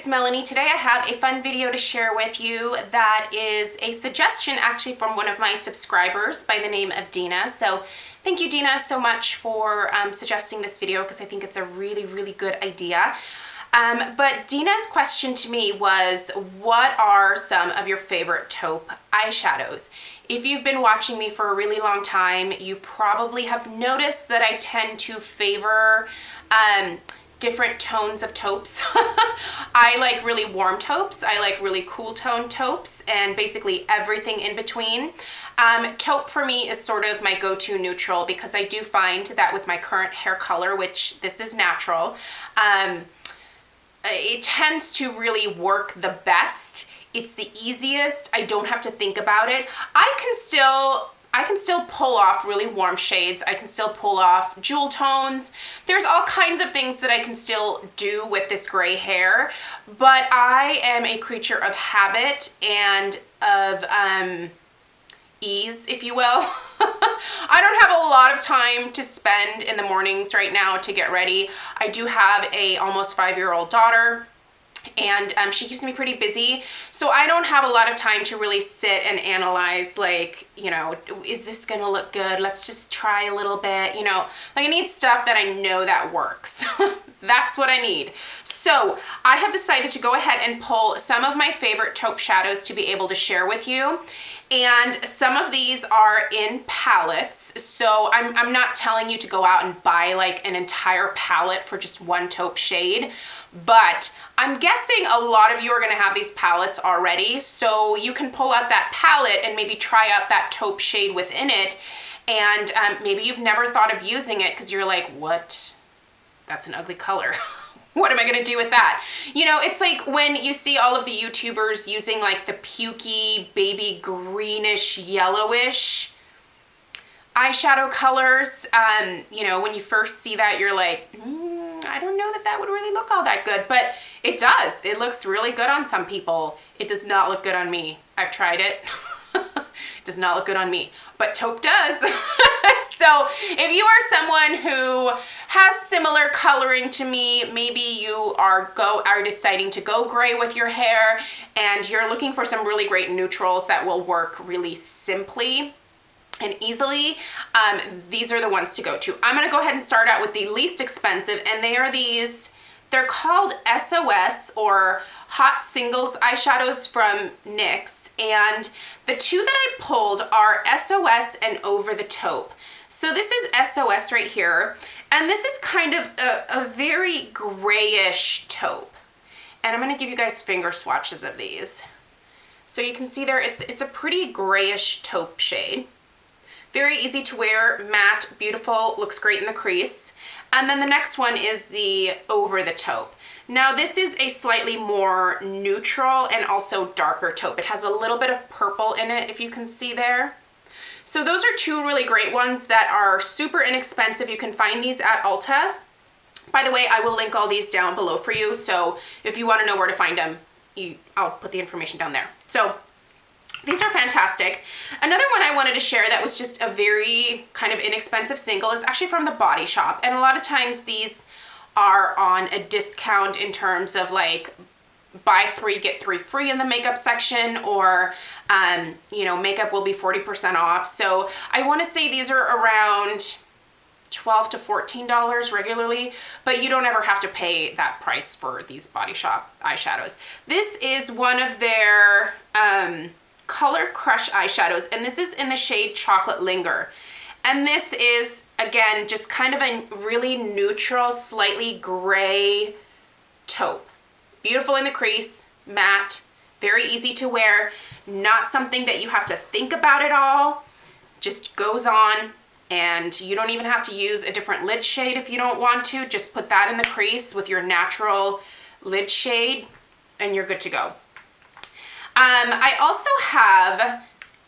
it's Melanie. Today I have a fun video to share with you that is a suggestion actually from one of my subscribers by the name of Dina. So thank you, Dina, so much for suggesting this video because I think it's a really good idea. But Dina's question to me was, what are some of your favorite taupe eyeshadows? If you've been watching me for a really long time, you probably have noticed that I tend to favor different tones of taupes. I like really warm taupes, I like really cool tone taupes, and basically everything in between. Taupe for me is sort of my go-to neutral because I do find that with my current hair color, which this is natural, it tends to really work the best. It's the easiest. I don't have to think about it. I can still pull off really warm shades. I can still pull off jewel tones. There's all kinds of things that I can still do with this gray hair, but I am a creature of habit and of ease, if you will. I don't have a lot of time to spend in the mornings right now to get ready. I do have a almost 5-year-old daughter, and she keeps me pretty busy, so I don't have a lot of time to really sit and analyze, like, you know, is this gonna look good? Let's just try a little bit, you know. Like, I need stuff that I know that works. That's what I need. So I have decided to go ahead and pull some of my favorite taupe shadows to be able to share with you. And some of these are in palettes, so I'm not telling you to go out and buy like an entire palette for just one taupe shade, but I'm guessing a lot of you are gonna have these palettes already, so you can pull out that palette and maybe try out that taupe shade within it, and maybe you've never thought of using it because you're like, what? That's an ugly color. What am I gonna do with that? You know, it's like when you see all of the YouTubers using like the pukey, baby greenish, yellowish eyeshadow colors. You know, when you first see that, you're like, I don't know that that would really look all that good, but it does. It looks really good on some people. It does not look good on me. I've tried it. It does not look good on me, but taupe does. So if you are someone who has similar coloring to me, maybe you are deciding to go gray with your hair and you're looking for some really great neutrals that will work really simply and easily, these are the ones to go to. I'm gonna go ahead and start out with the least expensive, and they are these. They're called SOS or Hot Singles eyeshadows from NYX, and the two that I pulled are SOS and Over the Taupe. So this is SOS right here, and this is kind of a very grayish taupe. And I'm gonna give you guys finger swatches of these. So you can see there, it's a pretty grayish taupe shade. Very easy to wear, matte, beautiful, looks great in the crease. And then the next one is the Over the Taupe. Now this is a slightly more neutral and also darker taupe. It has a little bit of purple in it, if you can see there. So those are two really great ones that are super inexpensive. You can find these at Ulta. By the way, I will link all these down below for you, so if you want to know where to find them, I'll put the information down there. So these are fantastic. Another one I wanted to share that was just a very kind of inexpensive single is actually from the Body Shop. And a lot of times these are on a discount in terms of like buy 3 get 3 free in the makeup section, or you know, makeup will be 40% off. So I want to say these are around $12 to $14 regularly, but you don't ever have to pay that price for these Body Shop eyeshadows. This is one of their Color Crush eyeshadows, and this is in the shade Chocolate Linger. And this is, again, just kind of a really neutral, slightly gray taupe. Beautiful in the crease, matte, very easy to wear, not something that you have to think about at all. Just goes on, and you don't even have to use a different lid shade if you don't want to. Just put that in the crease with your natural lid shade, and you're good to go. I also have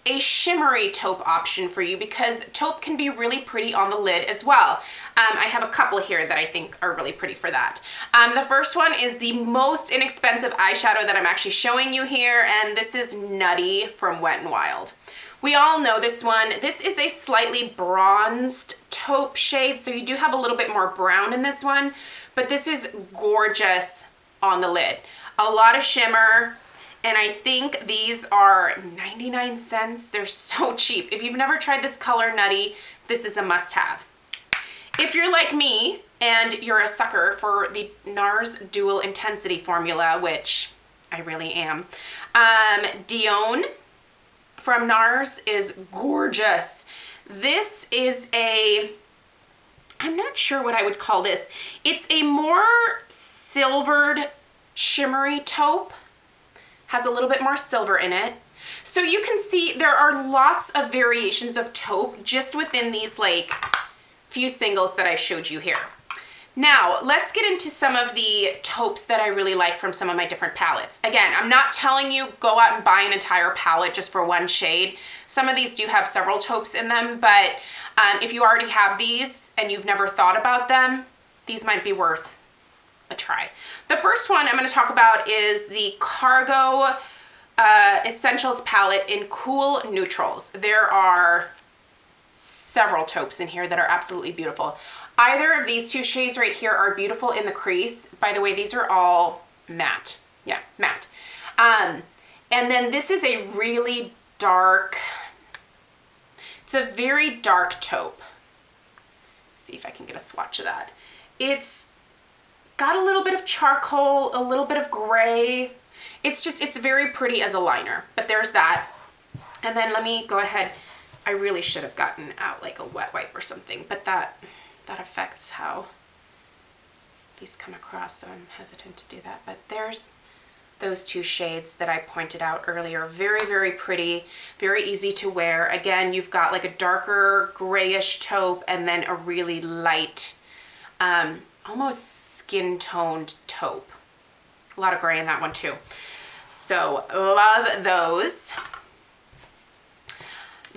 a shimmery taupe option for you because taupe can be really pretty on the lid as well. I have a couple here that I think are really pretty for that. The first one is the most inexpensive eyeshadow that I'm actually showing you here, and this is Nutty from Wet n Wild. We all know this one. This is a slightly bronzed taupe shade, so you do have a little bit more brown in this one, but this is gorgeous on the lid. a lot of shimmer, and I think these are 99 cents. They're so cheap. If you've never tried this color Nutty, this is a must-have. If you're like me and you're a sucker for the Nars Dual Intensity formula, which I really am, Dione from Nars is gorgeous. This is a, I'm not sure what I would call this. It's a more silvered, shimmery taupe. Has a little bit more silver in it. So you can see there are lots of variations of taupe just within these like few singles that I showed you here. Now, let's get into some of the taupes that I really like from some of my different palettes. Again, I'm not telling you go out and buy an entire palette just for one shade. Some of these do have several taupes in them, but if you already have these and you've never thought about them, these might be worth a try. The first one I'm going to talk about is the Cargo Essentials palette in Cool Neutrals. There are several taupes in here that are absolutely beautiful. Either of these two shades right here are beautiful in the crease. By the way, these are all matte. Yeah, matte. And then this is a really dark, it's a very dark taupe. See if I can get a swatch of that. It's got a little bit of charcoal, a little bit of gray. It's just, it's very pretty as a liner, but there's that. And then let me go ahead. I really should have gotten out like a wet wipe or something, but that affects how these come across, so I'm hesitant to do that. But there's those two shades that I pointed out earlier. Very, very pretty, very easy to wear. Again, you've got like a darker grayish taupe and then a really light, almost skin-toned taupe. A lot of gray in that one too. So love those.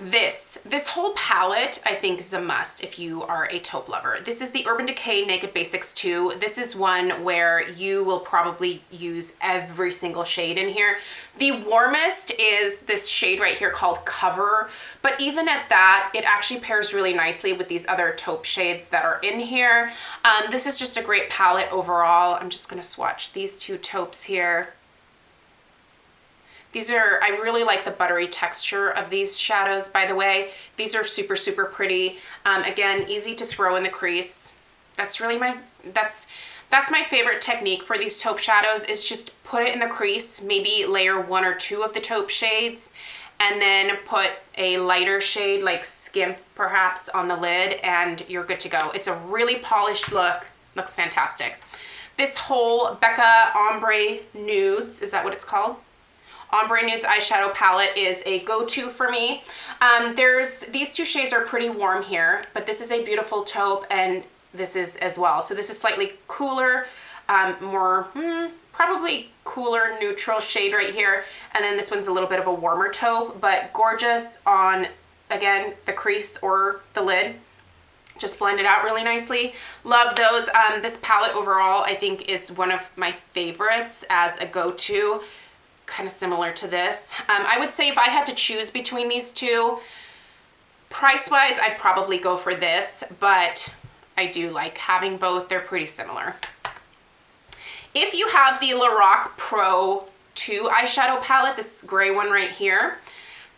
This whole palette, I think, is a must if you are a taupe lover. This is the Urban Decay Naked Basics 2. This is one where you will probably use every single shade in here. The warmest is this shade right here called Cover, but even at that, it actually pairs really nicely with these other taupe shades that are in here. This is just a great palette overall. I'm just gonna swatch these two taupes here. These are, I really like the buttery texture of these shadows, by the way. These are super, super pretty. Again, easy to throw in the crease. That's really that's my favorite technique for these taupe shadows, is just put it in the crease, maybe layer one or two of the taupe shades, and then put a lighter shade like Skimp perhaps on the lid, and you're good to go. It's a really polished look, looks fantastic. This whole Becca Ombre Nudes, is that what it's called? Ombre Nudes eyeshadow palette is a go-to for me. These two shades are pretty warm here, but this is a beautiful taupe, and this is as well. So this is slightly cooler, more, probably cooler neutral shade right here. And then this one's a little bit of a warmer taupe, but gorgeous on, again, the crease or the lid. Just blend it out really nicely. Love those. This palette overall, I think, is one of my favorites as a go-to. Kind of similar to this. I would say if I had to choose between these two, price-wise, I'd probably go for this, but I do like having both. They're pretty similar. If you have the LORAC Pro 2 eyeshadow palette, this gray one right here,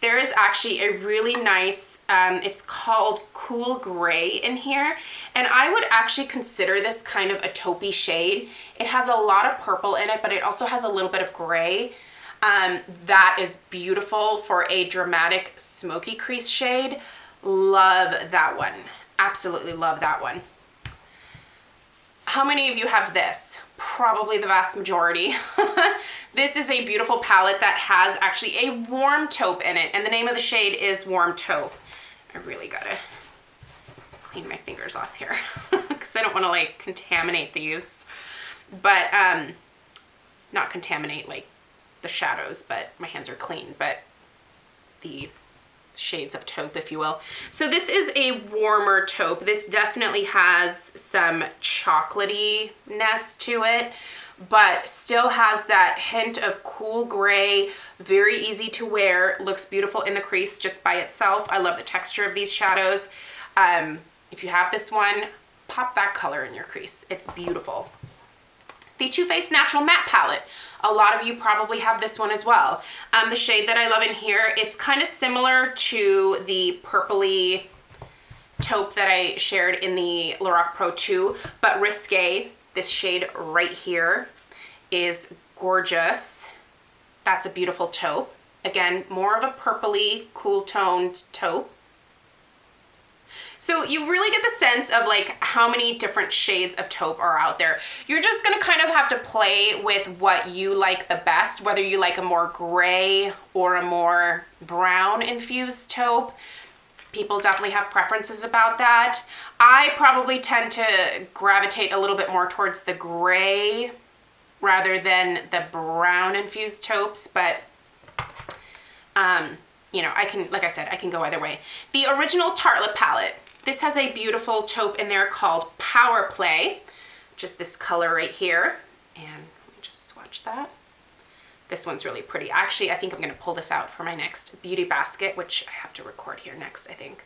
there is actually a really nice, it's called Cool Gray in here, and I would actually consider this kind of a taupey shade. It has a lot of purple in it, but it also has a little bit of gray. That is beautiful for a dramatic smoky crease shade. Love that one. Absolutely love that one. How many of you have this? Probably the vast majority. This is a beautiful palette that has actually a warm taupe in it, and the name of the shade is Warm Taupe. I really gotta clean my fingers off here because I don't want to like contaminate these, but not contaminate like the shadows, but my hands are clean, but the shades of taupe, if you will. So this is a warmer taupe. This definitely has some chocolatey-ness to it, but still has that hint of cool gray, very easy to wear, looks beautiful in the crease just by itself. I love the texture of these shadows. If you have this one, pop that color in your crease. It's beautiful. the Too Faced Natural Matte Palette. A lot of you probably have this one as well. The shade that I love in here, it's kind of similar to the purpley taupe that I shared in the LORAC Pro 2, but Risque, this shade right here, is gorgeous. That's a beautiful taupe. Again, more of a purpley, cool toned taupe. So you really get the sense of like how many different shades of taupe are out there. You're just gonna kind of have to play with what you like the best, whether you like a more gray or a more brown infused taupe. People definitely have preferences about that. I probably tend to gravitate a little bit more towards the gray rather than the brown infused taupes, but you know, I can, like I said, I can go either way. The original Tartelette palette. This has a beautiful taupe in there called Power Play, just this color right here. And let me just swatch that. This one's really pretty. Actually, I think I'm gonna pull this out for my next beauty basket, which I have to record here next, I think.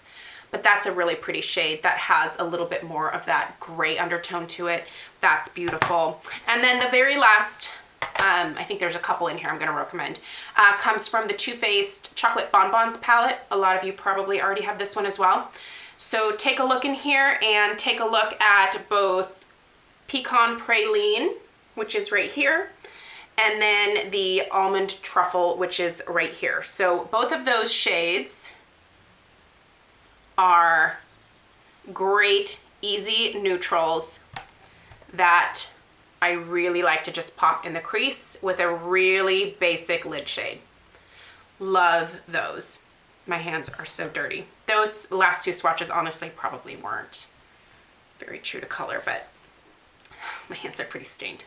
But that's a really pretty shade that has a little bit more of that gray undertone to it. That's beautiful. And then the very last, I think there's a couple in here I'm gonna recommend, comes from the Too Faced Chocolate Bonbons palette. A lot of you probably already have this one as well. So take a look in here and take a look at both Pecan Praline, which is right here, and then the Almond Truffle, which is right here. So both of those shades are great, easy neutrals that I really like to just pop in the crease with a really basic lid shade. Love those. My hands are so dirty. Those last two swatches honestly probably weren't very true to color, but my hands are pretty stained.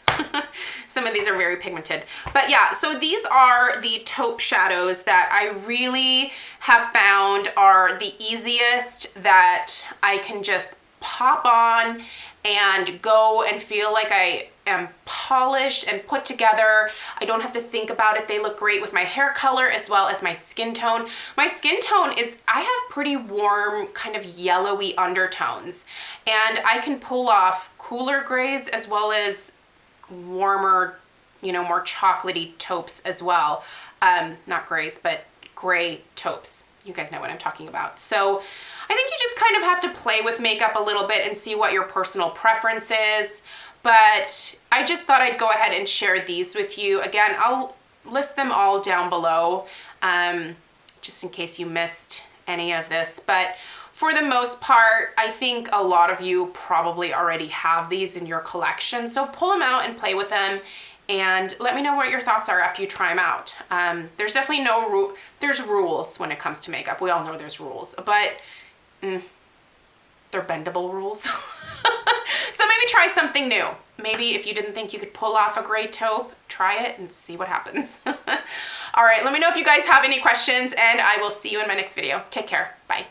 Some of these are very pigmented. But yeah, so these are the taupe shadows that I really have found are the easiest that I can just pop on and go and feel like I am polished and put together. I don't have to think about it. They look great with my hair color as well as my skin tone. My skin tone is, I have pretty warm, kind of yellowy undertones, and I can pull off cooler grays as well as warmer, you know, more chocolatey taupes as well. Not grays, but gray taupes. You guys know what I'm talking about. So I think you just kind of have to play with makeup a little bit and see what your personal preference is. But I just thought I'd go ahead and share these with you. Again, I'll list them all down below, just in case you missed any of this. But for the most part, I think a lot of you probably already have these in your collection. So pull them out and play with them. And let me know what your thoughts are after you try them out. There's definitely there's rules when it comes to makeup. We all know there's rules, but they're bendable rules. So maybe try something new. Maybe if you didn't think you could pull off a gray taupe, try it and see what happens. All right, let me know if you guys have any questions, and I will see you in my next video. Take care. Bye.